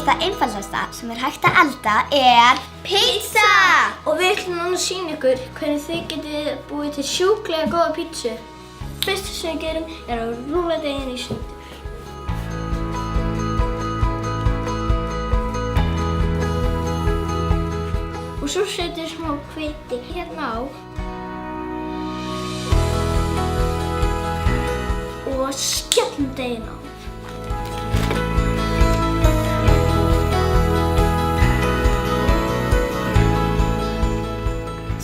það einfaldasta sem hægt að elda pizza! Og við ætlum núna að sýna ykkur hvernig þið getið búið til sjúklega góða pítsu. Fyrsta sem við gerum að rúlla deiginn í sundur. Og svo setjum við smá hveiti hérna á. Og skellum deiginn á.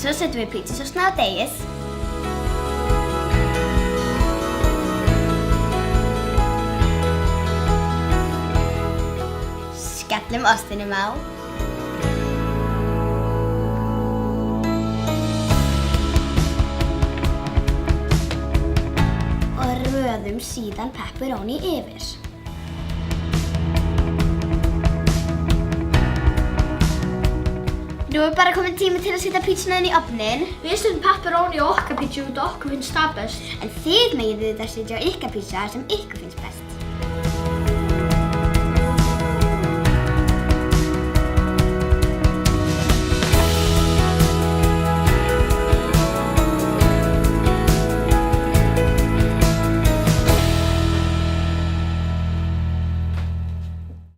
Svo setjum við pítsasósuna á deigið. Skellum ostinum á. Og röðum síðan pepperoni yfir. Nú bara kominn tími til að setja pítsuna inn í ofninn. Við setjum pepperoni á okkar pítsu út og okkur finnst það best. En þið megið þetta setja á ykkar pítsa sem ykkur finnst best.